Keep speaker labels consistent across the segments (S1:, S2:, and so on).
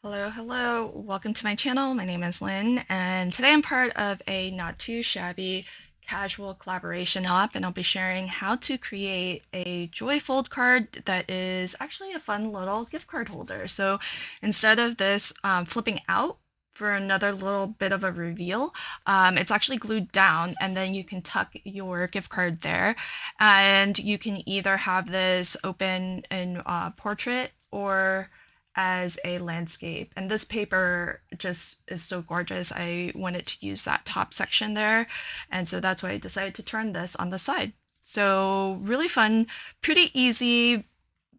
S1: Hello. Welcome to my channel. My name is Lynn, and today I'm part of a not too shabby casual collaboration app, and I'll be sharing how to create a Joy Fold card that is actually a fun little gift card holder. So instead of this flipping out for another little bit of a reveal, it's actually glued down, and then you can tuck your gift card there, and you can either have this open in portrait or as a landscape. And this paper just is so gorgeous. I wanted to use that top section there. And so that's why I decided to turn this on the side. So really fun, pretty easy,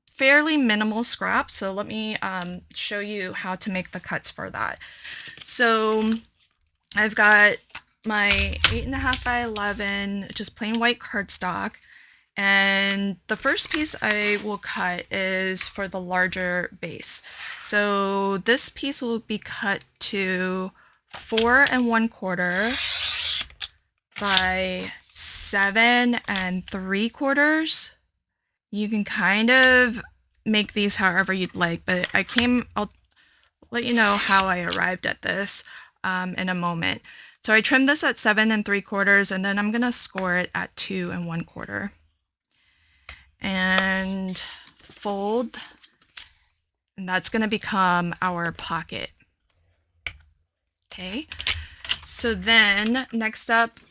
S1: fairly minimal scrap. So let me show you how to make the cuts for that. So I've got my 8.5 by 11, just plain white cardstock. And the first piece I will cut is for the larger base. So this piece will be cut to 4 1/4 by 7 3/4. You can kind of make these however you'd like, but I'll let you know how I arrived at this in a moment. So I trimmed this at 7 3/4, and then I'm gonna score it at 2 1/4. And fold, and that's going to become our pocket. Okay, so then next up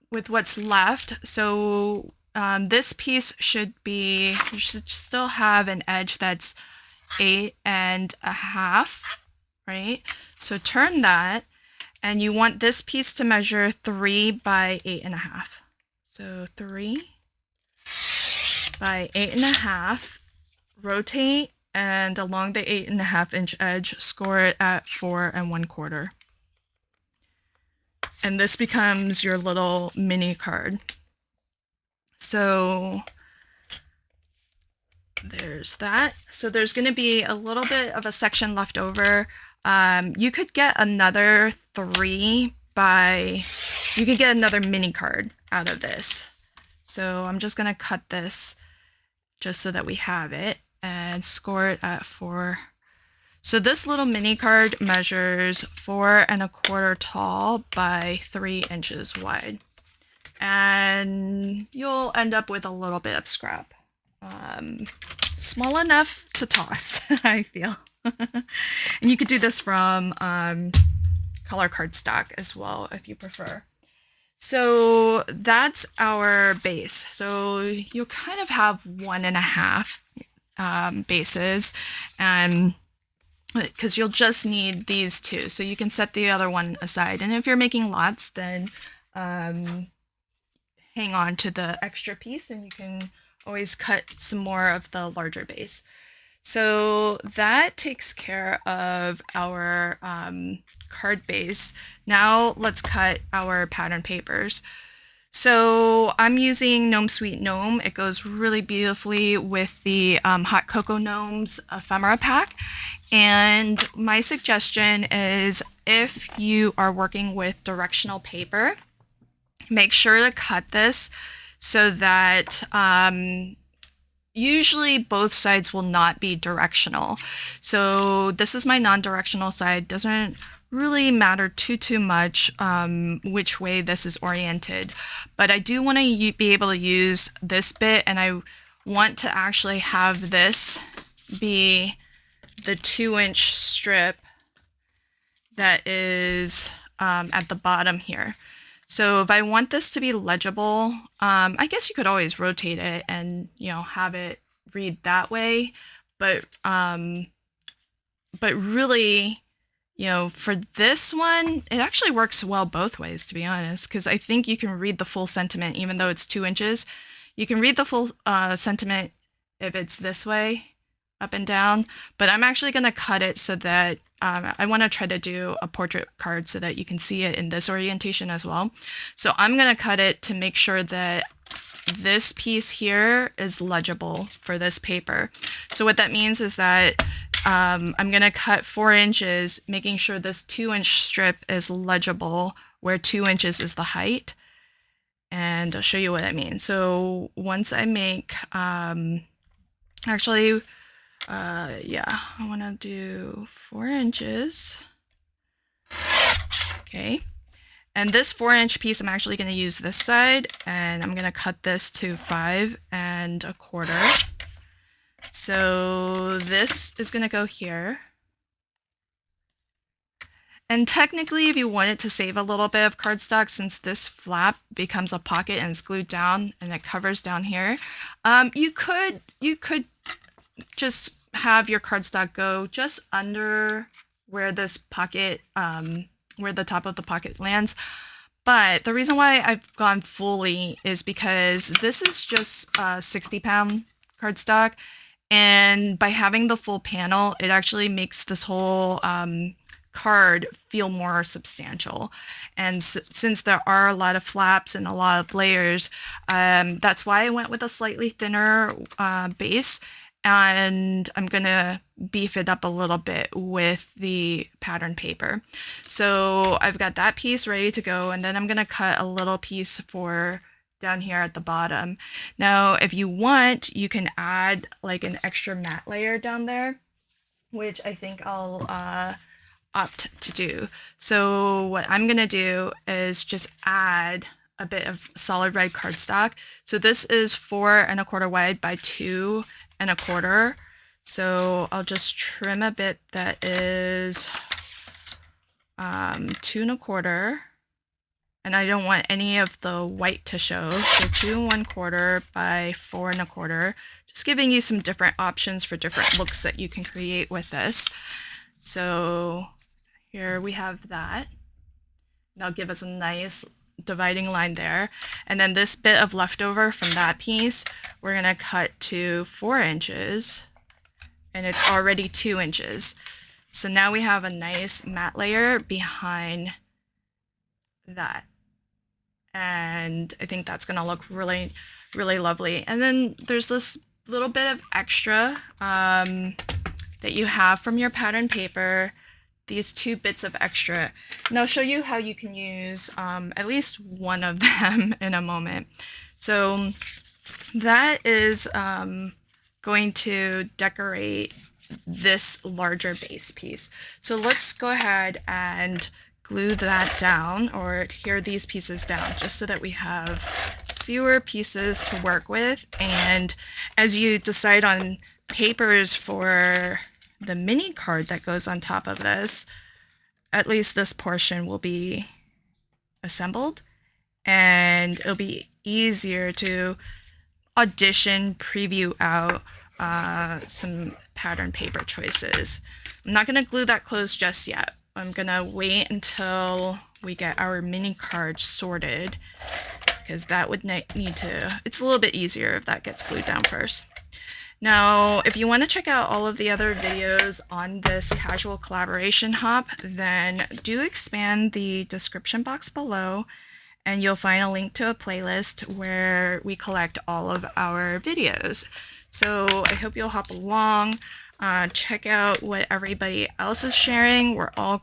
S1: with what's left, so this piece should still have an edge that's 8 1/2, right? So turn that, and you want this piece to measure 3 by 8 1/2. So 3 by 8 1/2, rotate, and along the 8 1/2 inch edge, score it at 4 1/4. And this becomes your little mini card. So there's that. So there's going to be a little bit of a section left over. You could get another 3 by, you could get another mini card out of this. So I'm just going to cut this just so that we have it and score it at 4. So this little mini card measures 4 1/4 tall by 3 inches wide. And you'll end up with a little bit of scrap. Small enough to toss, I feel. And you could do this from color cardstock as well if you prefer. So that's our base. So you'll kind of have 1 1/2 bases, and because you'll just need these two. So you can set the other one aside. And if you're making lots, then hang on to the extra piece, and you can always cut some more of the larger base. So that takes care of our card base. Now let's cut our pattern papers. So I'm using Gnome Sweet Gnome. It goes really beautifully with the Hot Cocoa Gnomes ephemera pack. And my suggestion is, if you are working with directional paper, make sure to cut this so that usually both sides will not be directional. So this is my non-directional side. Doesn't really matter too much which way this is oriented, but I do want to be able to use this bit, and I want to actually have this be the 2-inch strip that is at the bottom here. So if I want this to be legible, I guess you could always rotate it and, have it read that way. But really, for this one, it actually works well both ways, to be honest, because I think you can read the full sentiment, even though it's 2 inches. You can read the full sentiment if it's this way, up and down. But I'm actually going to cut it so that I want to try to do a portrait card so that you can see it in this orientation as well. So I'm going to cut it to make sure that this piece here is legible for this paper. So what that means is that I'm going to cut 4 inches, making sure this 2-inch strip is legible where 2 inches is the height. And I'll show you what I mean. So once I make, actually, Yeah, I want to do 4 inches. Okay. And this 4-inch piece, I'm actually going to use this side, and I'm going to cut this to 5 1/4. So this is going to go here. And technically, if you wanted to save a little bit of cardstock, since this flap becomes a pocket and it's glued down and it covers down here, you could just have your cardstock go just under where this pocket, where the top of the pocket lands. But the reason why I've gone fully is because this is just 60-pound cardstock, and by having the full panel, it actually makes this whole card feel more substantial. And since there are a lot of flaps and a lot of layers, that's why I went with a slightly thinner base, and I'm gonna beef it up a little bit with the pattern paper. So I've got that piece ready to go, and then I'm gonna cut a little piece for down here at the bottom. Now, if you want, you can add like an extra matte layer down there, which I think I'll opt to do. So what I'm gonna do is just add a bit of solid red cardstock. So this is 4 1/4 wide by 2 1/4. So I'll just trim a bit that is 2 1/4. And I don't want any of the white to show. So 2 1/4 by 4 1/4. Just giving you some different options for different looks that you can create with this. So here we have that. That'll give us a nice dividing line there. And then this bit of leftover from that piece, we're gonna cut to 4 inches, and it's already 2 inches. So now we have a nice matte layer behind that. And I think that's gonna look really, really lovely. And then there's this little bit of extra that you have from your pattern paper, these 2 bits of extra. And I'll show you how you can use at least one of them in a moment. So that is going to decorate this larger base piece. So let's go ahead and glue that down, or adhere these pieces down, just so that we have fewer pieces to work with. And as you decide on papers for the mini card that goes on top of this, at least this portion will be assembled, and it'll be easier to audition, preview out some pattern paper choices. I'm not going to glue that closed just yet. I'm going to wait until we get our mini card sorted, because that would need to, it's a little bit easier if that gets glued down first. Now, if you want to check out all of the other videos on this casual collaboration hop, then do expand the description box below, and you'll find a link to a playlist where we collect all of our videos. So I hope you'll hop along, check out what everybody else is sharing. We're all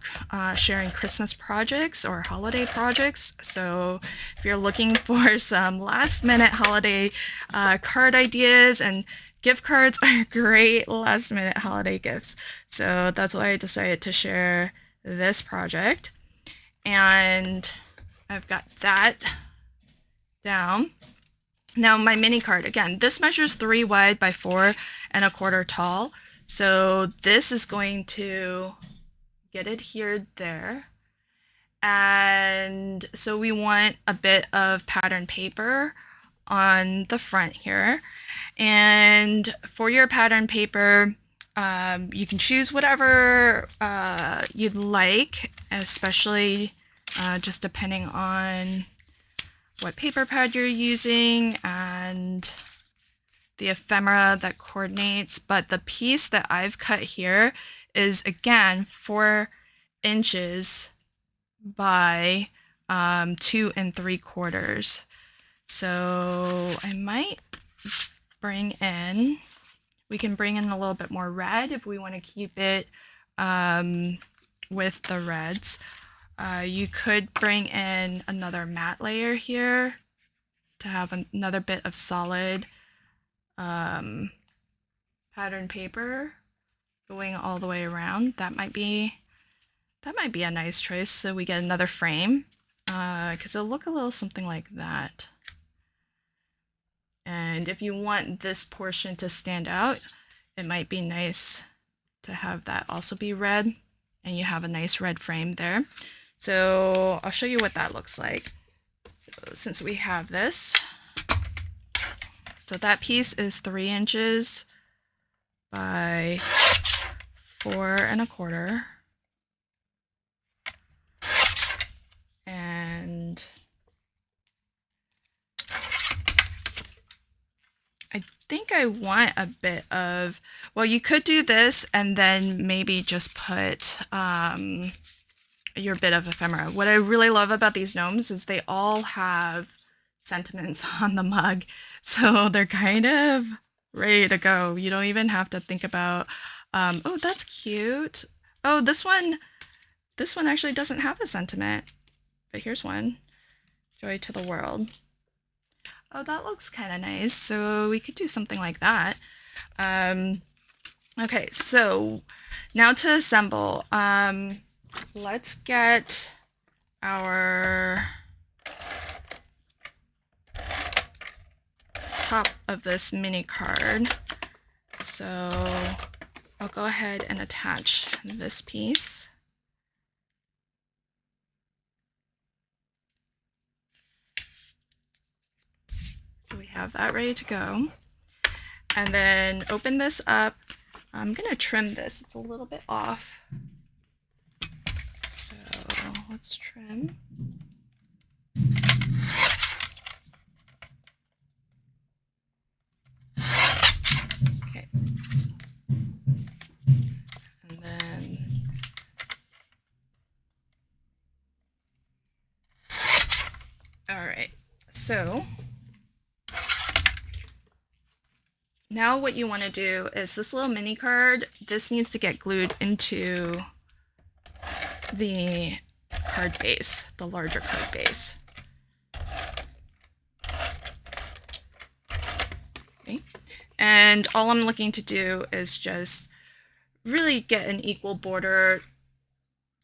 S1: sharing Christmas projects or holiday projects. So if you're looking for some last-minute holiday card ideas, and gift cards are great last-minute holiday gifts. So that's why I decided to share this project. And I've got that down. Now my mini card, again, this measures 3 wide by 4 1/4 tall. So this is going to get adhered there. And so we want a bit of pattern paper on the front here. And for your pattern paper, you can choose whatever you'd like, especially just depending on what paper pad you're using and the ephemera that coordinates. But the piece that I've cut here is, again, 4 inches by 2 3/4. So I might we can bring in a little bit more red if we want to keep it with the reds. You could bring in another matte layer here to have another bit of solid pattern paper going all the way around. That might be a nice choice, so we get another frame, because it'll look a little something like that. And if you want this portion to stand out, it might be nice to have that also be red, and you have a nice red frame there. So I'll show you what that looks like. So since we have this, so that piece is 3 inches by 4 1/4. And I think I want a bit of, well, you could do this and then maybe just put your bit of ephemera. What I really love about these gnomes is they all have sentiments on the mug, so they're kind of ready to go. You don't even have to think about, oh, that's cute. Oh, this one actually doesn't have a sentiment, but here's one. Joy to the world. Oh, that looks kind of nice. So we could do something like that. Okay, so now to assemble. Let's get our top of this mini card. So I'll go ahead and attach this piece. So we have that ready to go. And then open this up. I'm gonna trim this, it's a little bit off. So let's trim. Okay. And then all right, so now what you want to do is this little mini card, this needs to get glued into the card base, the larger card base. Okay. And all I'm looking to do is just really get an equal border,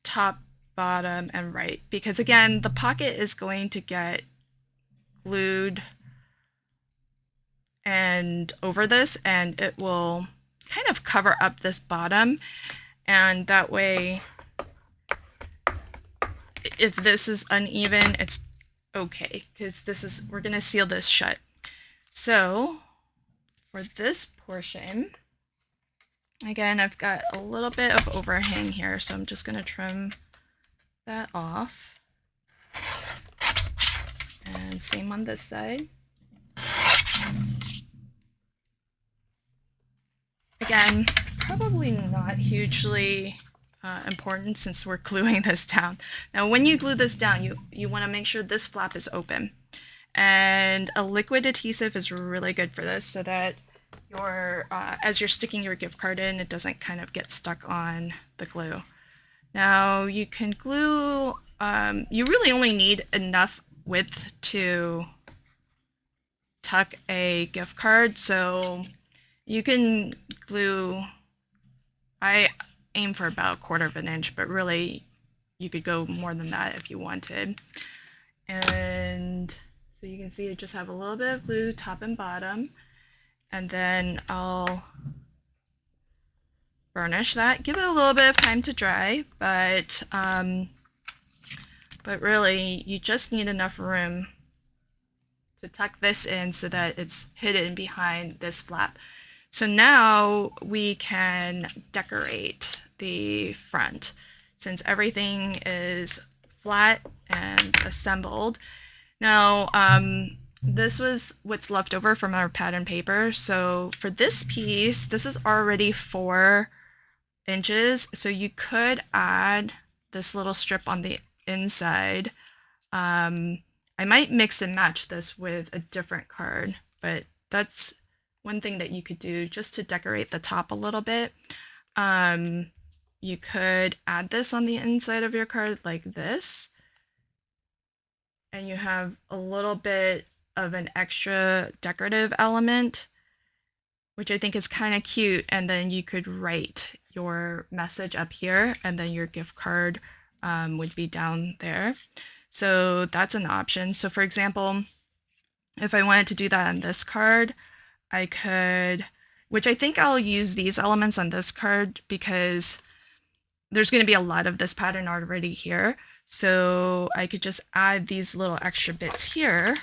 S1: top, bottom, and right, because again, the pocket is going to get glued and over this, and it will kind of cover up this bottom, and that way if this is uneven, it's okay, because this is, we're going to seal this shut. So for this portion, again, I've got a little bit of overhang here, so I'm just going to trim that off. And same on this side. Again, probably not hugely important since we're gluing this down. Now, when you glue this down, you want to make sure this flap is open. And a liquid adhesive is really good for this, so that your as you're sticking your gift card in, it doesn't kind of get stuck on the glue. Now, you can glue, you really only need enough width to tuck a gift card, so you can glue, I aim for about 1/4 of an inch, but really you could go more than that if you wanted. And so you can see I just have a little bit of glue top and bottom, and then I'll burnish that, give it a little bit of time to dry, but really you just need enough room to tuck this in so that it's hidden behind this flap. So now we can decorate the front. Since everything is flat and assembled. Now, this was what's left over from our pattern paper. So for this piece, this is already 4 inches. So you could add this little strip on the inside. I might mix and match this with a different card, but that's one thing that you could do just to decorate the top a little bit. You could add this on the inside of your card like this, and you have a little bit of an extra decorative element which I think is kind of cute. And then you could write your message up here, and then your gift card would be down there. So that's an option. So for example, if I wanted to do that on this card, I could, which I think I'll use these elements on this card because there's going to be a lot of this pattern already here. So I could just add these little extra bits here.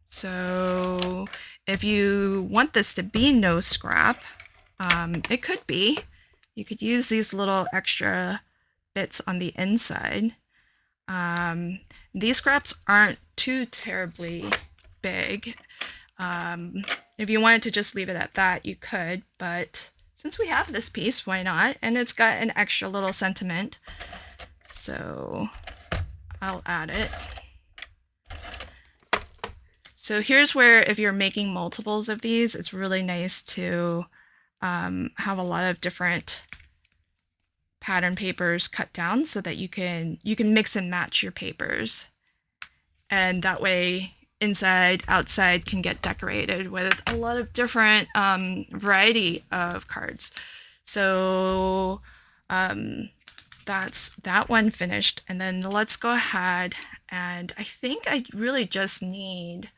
S1: So if you want this to be no scrap, it could be. You could use these little extra bits on the inside. These scraps aren't too terribly big. If you wanted to just leave it at that, you could, but since we have this piece, why not? And it's got an extra little sentiment, so I'll add it. So here's where, if you're making multiples of these, it's really nice to have a lot of different pattern papers cut down so that you can mix and match your papers, and that way inside, outside can get decorated with a lot of different variety of cards. So that's that one finished, and then let's go ahead, and I think I really just need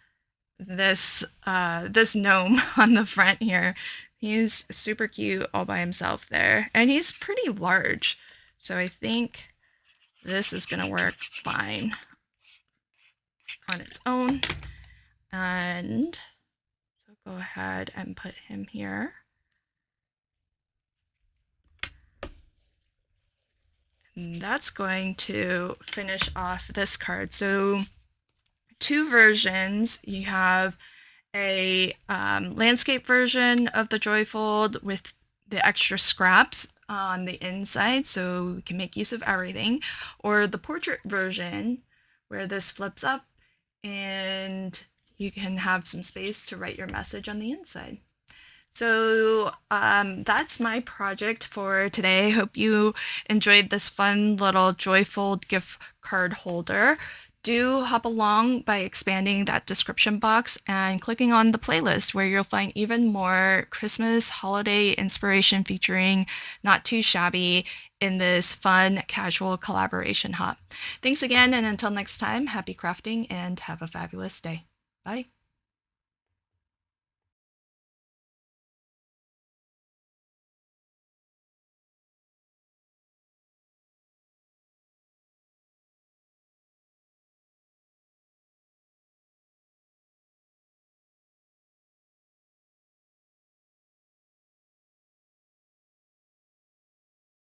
S1: this this gnome on the front here. He's super cute all by himself there, and he's pretty large, so I think this is gonna work fine on its own. And so go ahead and put him here. And that's going to finish off this card. So two versions. You have a landscape version of the Joyfold with the extra scraps on the inside, so we can make use of everything, or the portrait version where this flips up and you can have some space to write your message on the inside. So that's my project for today. I hope you enjoyed this fun little Joyfold gift card holder. Do hop along by expanding that description box and clicking on the playlist, where you'll find even more Christmas holiday inspiration featuring Not Too Shabby in this fun casual collaboration hop. Thanks again, and until next time, happy crafting and have a fabulous day. Bye.